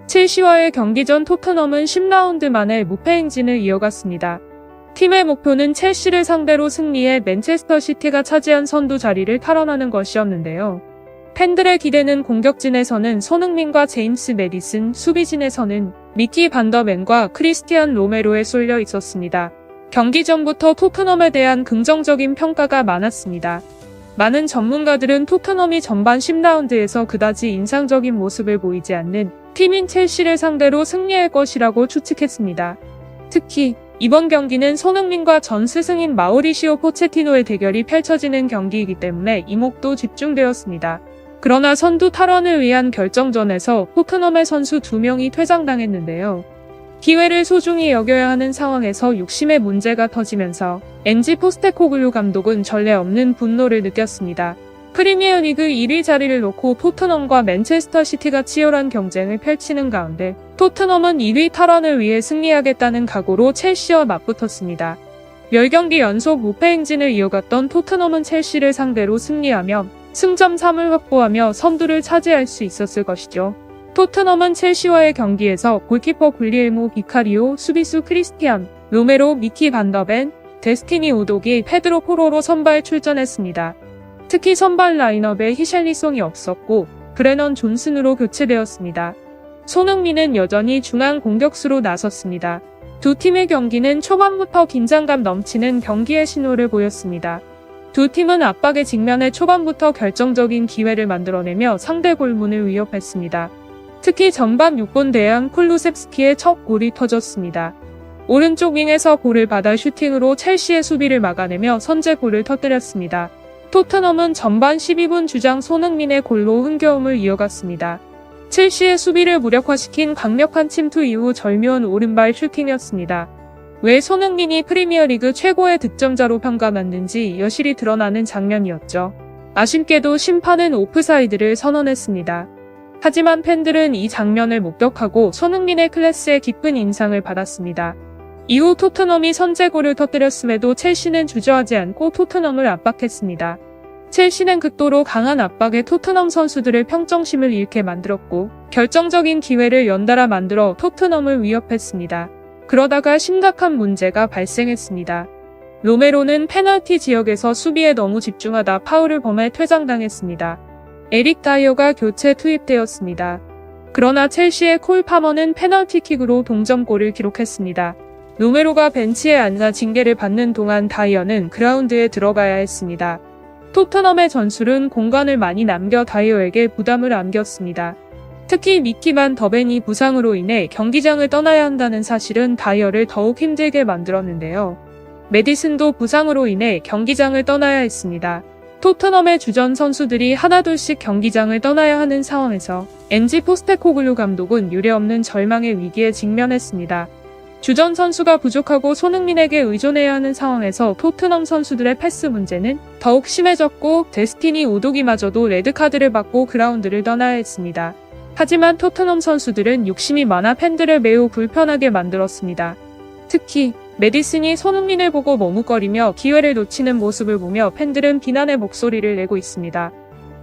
첼시와의 경기 전 토트넘은 10라운드 만에 무패 행진을 이어갔습니다. 팀의 목표는 첼시를 상대로 승리해 맨체스터 시티가 차지한 선두 자리를 탈환하는 것이었는데요. 팬들의 기대는 공격진에서는 손흥민과 제임스 메디슨, 수비진에서는 미키 반더벤과 크리스티안 로메로에 쏠려 있었습니다. 경기 전부터 토트넘에 대한 긍정적인 평가가 많았습니다. 많은 전문가들은 토트넘이 전반 10라운드에서 그다지 인상적인 모습을 보이지 않는 팀인 첼시를 상대로 승리할 것이라고 추측했습니다. 특히 이번 경기는 손흥민과 전 스승인 마우리시오 포체티노의 대결이 펼쳐지는 경기이기 때문에 이목도 집중되었습니다. 그러나 선두 탈환을 위한 결정전에서 토트넘의 선수 2명이 퇴장당했는데요. 기회를 소중히 여겨야 하는 상황에서 욕심의 문제가 터지면서 엔지 포스테코글루 감독은 전례 없는 분노를 느꼈습니다. 프리미어리그 1위 자리를 놓고 토트넘과 맨체스터 시티가 치열한 경쟁을 펼치는 가운데 토트넘은 1위 탈환을 위해 승리하겠다는 각오로 첼시와 맞붙었습니다. 10경기 연속 무패 행진을 이어갔던 토트넘은 첼시를 상대로 승리하며 승점 3을 확보하며 선두를 차지할 수 있었을 것이죠. 토트넘은 첼시와의 경기에서 골키퍼 굴리엘모 비카리오, 수비수 크리스티안 로메로, 미키 반더벤, 데스티니 우독이 페드로 포로로 선발 출전했습니다. 특히 선발 라인업에 히샬리송이 없었고 브레넌 존슨으로 교체되었습니다. 손흥민은 여전히 중앙 공격수로 나섰습니다. 두 팀의 경기는 초반부터 긴장감 넘치는 경기의 신호를 보였습니다. 두 팀은 압박에 직면해 초반부터 결정적인 기회를 만들어내며 상대 골문을 위협했습니다. 특히 전반 6분 대항 쿨루셉스키의 첫 골이 터졌습니다. 오른쪽 윙에서 볼을 받아 슈팅으로 첼시의 수비를 막아내며 선제골을 터뜨렸습니다. 토트넘은 전반 12분 주장 손흥민의 골로 흥겨움을 이어갔습니다. 첼시의 수비를 무력화시킨 강력한 침투 이후 절묘한 오른발 슈팅이었습니다. 왜 손흥민이 프리미어리그 최고의 득점자로 평가받는지 여실히 드러나는 장면이었죠. 아쉽게도 심판은 오프사이드를 선언했습니다. 하지만 팬들은 이 장면을 목격하고 손흥민의 클래스에 깊은 인상을 받았습니다. 이후 토트넘이 선제골을 터뜨렸음에도 첼시는 주저하지 않고 토트넘을 압박했습니다. 첼시는 극도로 강한 압박에 토트넘 선수들을 평정심을 잃게 만들었고 결정적인 기회를 연달아 만들어 토트넘을 위협했습니다. 그러다가 심각한 문제가 발생했습니다. 로메로는 페널티 지역에서 수비에 너무 집중하다 파울을 범해 퇴장당했습니다. 에릭 다이어가 교체 투입되었습니다. 그러나 첼시의 콜 파머는 페널티킥으로 동점골을 기록했습니다. 로메로가 벤치에 앉아 징계를 받는 동안 다이어는 그라운드에 들어가야 했습니다. 토트넘의 전술은 공간을 많이 남겨 다이어에게 부담을 안겼습니다. 특히 미키 반더벤이 부상으로 인해 경기장을 떠나야 한다는 사실은 다이어를 더욱 힘들게 만들었는데요. 메디슨도 부상으로 인해 경기장을 떠나야 했습니다. 토트넘의 주전 선수들이 하나둘씩 경기장을 떠나야 하는 상황에서 엔지 포스테코글루 감독은 유례없는 절망의 위기에 직면했습니다. 주전 선수가 부족하고 손흥민에게 의존해야 하는 상황에서 토트넘 선수들의 패스 문제는 더욱 심해졌고 데스티니 우도기마저도 레드카드를 받고 그라운드를 떠나야 했습니다. 하지만 토트넘 선수들은 욕심이 많아 팬들을 매우 불편하게 만들었습니다. 특히 메디슨이 손흥민을 보고 머뭇거리며 기회를 놓치는 모습을 보며 팬들은 비난의 목소리를 내고 있습니다.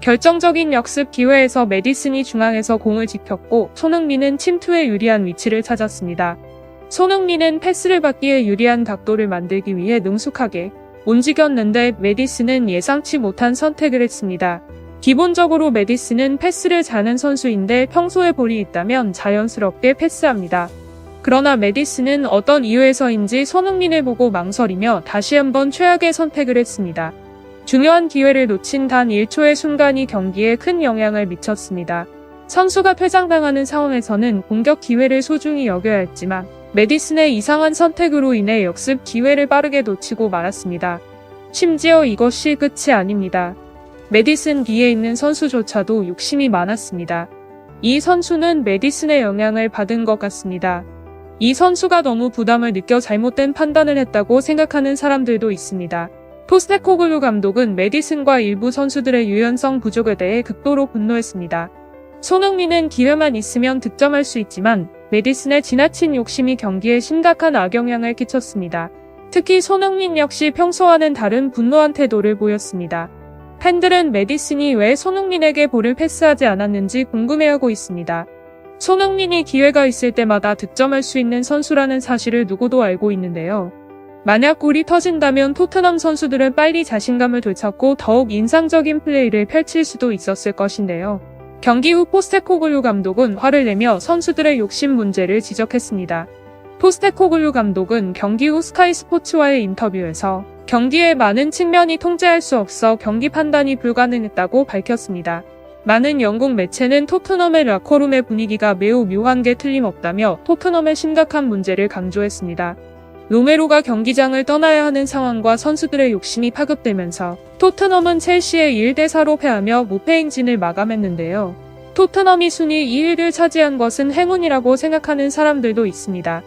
결정적인 역습 기회에서 메디슨이 중앙에서 공을 지켰고 손흥민은 침투에 유리한 위치를 찾았습니다. 손흥민은 패스를 받기에 유리한 각도를 만들기 위해 능숙하게 움직였는데 메디슨은 예상치 못한 선택을 했습니다. 기본적으로 메디슨은 패스를 잘하는 선수인데 평소에 볼이 있다면 자연스럽게 패스합니다. 그러나 메디슨은 어떤 이유에서인지 손흥민을 보고 망설이며 다시 한번 최악의 선택을 했습니다. 중요한 기회를 놓친 단 1초의 순간이 경기에 큰 영향을 미쳤습니다. 선수가 퇴장당하는 상황에서는 공격 기회를 소중히 여겨야 했지만 메디슨의 이상한 선택으로 인해 역습 기회를 빠르게 놓치고 말았습니다. 심지어 이것이 끝이 아닙니다. 메디슨 뒤에 있는 선수조차도 욕심이 많았습니다. 이 선수는 메디슨의 영향을 받은 것 같습니다. 이 선수가 너무 부담을 느껴 잘못된 판단을 했다고 생각하는 사람들도 있습니다. 포스테코글루 감독은 메디슨과 일부 선수들의 유연성 부족에 대해 극도로 분노했습니다. 손흥민은 기회만 있으면 득점할 수 있지만 메디슨의 지나친 욕심이 경기에 심각한 악영향을 끼쳤습니다. 특히 손흥민 역시 평소와는 다른 분노한 태도를 보였습니다. 팬들은 메디슨이 왜 손흥민에게 볼을 패스하지 않았는지 궁금해하고 있습니다. 손흥민이 기회가 있을 때마다 득점할 수 있는 선수라는 사실을 누구도 알고 있는데요. 만약 골이 터진다면 토트넘 선수들은 빨리 자신감을 되찾고 더욱 인상적인 플레이를 펼칠 수도 있었을 것인데요. 경기 후 포스테코글루 감독은 화를 내며 선수들의 욕심 문제를 지적했습니다. 포스테코글루 감독은 경기 후 스카이 스포츠와의 인터뷰에서 경기의 많은 측면이 통제할 수 없어 경기 판단이 불가능했다고 밝혔습니다. 많은 영국 매체는 토트넘의 라커룸의 분위기가 매우 묘한 게 틀림없다며 토트넘의 심각한 문제를 강조했습니다. 로메로가 경기장을 떠나야 하는 상황과 선수들의 욕심이 파급되면서 토트넘은 첼시에 1대4로 패하며 무패 행진을 마감했는데요. 토트넘이 순위 2위를 차지한 것은 행운이라고 생각하는 사람들도 있습니다.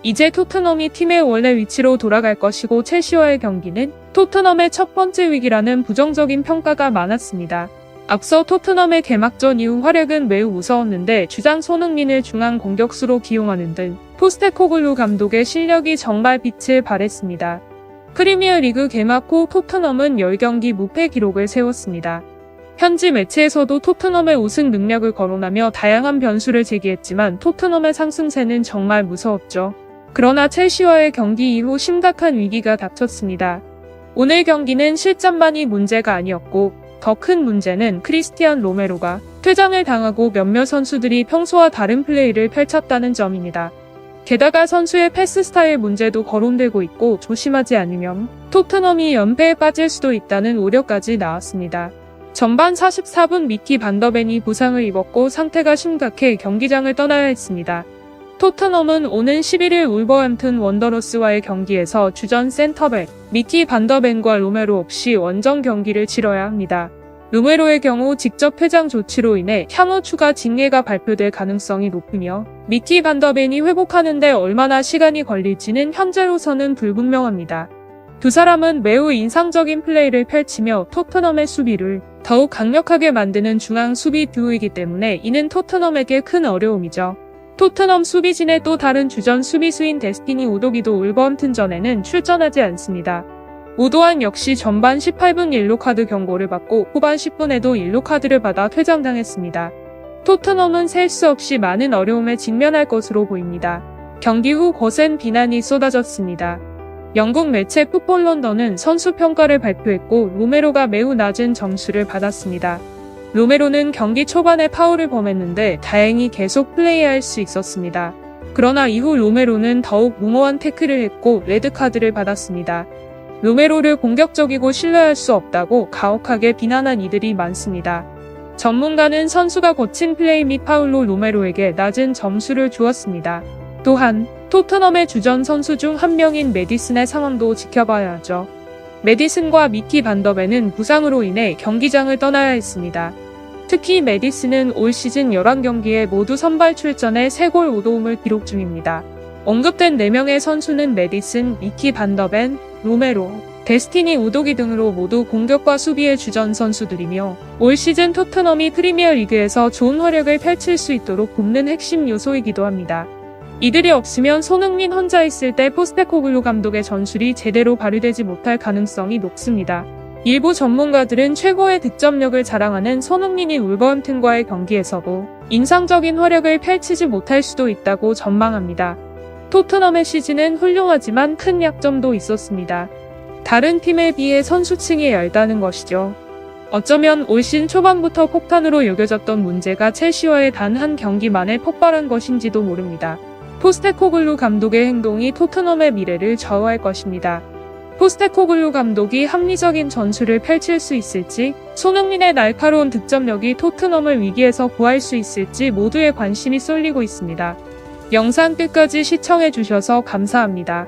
이제 토트넘이 팀의 원래 위치로 돌아갈 것이고 첼시와의 경기는 토트넘의 첫 번째 위기라는 부정적인 평가가 많았습니다. 앞서 토트넘의 개막전 이후 활약은 매우 무서웠는데 주장 손흥민을 중앙 공격수로 기용하는 등 포스테코글루 감독의 실력이 정말 빛을 발했습니다. 프리미어리그 개막 후 토트넘은 10경기 무패 기록을 세웠습니다. 현지 매체에서도 토트넘의 우승 능력을 거론하며 다양한 변수를 제기했지만 토트넘의 상승세는 정말 무서웠죠. 그러나 첼시와의 경기 이후 심각한 위기가 닥쳤습니다. 오늘 경기는 실점만이 문제가 아니었고 더 큰 문제는 크리스티안 로메로가 퇴장을 당하고 몇몇 선수들이 평소와 다른 플레이를 펼쳤다는 점입니다. 게다가 선수의 패스 스타일 문제도 거론되고 있고 조심하지 않으면 토트넘이 연패에 빠질 수도 있다는 우려까지 나왔습니다. 전반 44분 미키 반더벤이 부상을 입었고 상태가 심각해 경기장을 떠나야 했습니다. 토트넘은 오는 11일 울버햄튼 원더러스와의 경기에서 주전 센터백 미키 반더벤과 로메로 없이 원정 경기를 치러야 합니다. 로메로의 경우 직접 퇴장 조치로 인해 향후 추가 징계가 발표될 가능성이 높으며 미키 반더벤이 회복하는 데 얼마나 시간이 걸릴지는 현재로서는 불분명합니다. 두 사람은 매우 인상적인 플레이를 펼치며 토트넘의 수비를 더욱 강력하게 만드는 중앙 수비 듀오이기 때문에 이는 토트넘에게 큰 어려움이죠. 토트넘 수비진의 또 다른 주전 수비수인 데스티니 우도기도 울버햄튼전에는 출전하지 않습니다. 우도한 역시 전반 18분 옐로카드 경고를 받고 후반 10분에도 옐로카드를 받아 퇴장당했습니다. 토트넘은 셀 수 없이 많은 어려움에 직면할 것으로 보입니다. 경기 후 거센 비난이 쏟아졌습니다. 영국 매체 풋볼 런던은 선수 평가를 발표했고 로메로가 매우 낮은 점수를 받았습니다. 로메로는 경기 초반에 파울을 범했는데 다행히 계속 플레이할 수 있었습니다. 그러나 이후 로메로는 더욱 무모한 태클을 했고 레드카드를 받았습니다. 로메로를 공격적이고 신뢰할 수 없다고 가혹하게 비난한 이들이 많습니다. 전문가는 선수가 거친 플레이 및 파울로 로메로에게 낮은 점수를 주었습니다. 또한 토트넘의 주전 선수 중 한 명인 메디슨의 상황도 지켜봐야 하죠. 메디슨과 미키 반더벤은 부상으로 인해 경기장을 떠나야 했습니다. 특히 메디슨은 올 시즌 11경기에 모두 선발 출전해 3골 5도움을 기록 중입니다. 언급된 4명의 선수는 메디슨, 미키 반더벤, 로메로, 데스티니 우도기 등으로 모두 공격과 수비의 주전 선수들이며 올 시즌 토트넘이 프리미어리그에서 좋은 활약을 펼칠 수 있도록 돕는 핵심 요소이기도 합니다. 이들이 없으면 손흥민 혼자 있을 때 포스테코글루 감독의 전술이 제대로 발휘되지 못할 가능성이 높습니다. 일부 전문가들은 최고의 득점력을 자랑하는 손흥민이 울버햄튼과의 경기에서도 인상적인 활약을 펼치지 못할 수도 있다고 전망합니다. 토트넘의 시즌은 훌륭하지만 큰 약점도 있었습니다. 다른 팀에 비해 선수층이 얇다는 것이죠. 어쩌면 올 시즌 초반부터 폭탄으로 여겨졌던 문제가 첼시와의 단 한 경기만에 폭발한 것인지도 모릅니다. 포스테코글루 감독의 행동이 토트넘의 미래를 좌우할 것입니다. 포스테코글루 감독이 합리적인 전술을 펼칠 수 있을지, 손흥민의 날카로운 득점력이 토트넘을 위기에서 구할 수 있을지 모두의 관심이 쏠리고 있습니다. 영상 끝까지 시청해주셔서 감사합니다.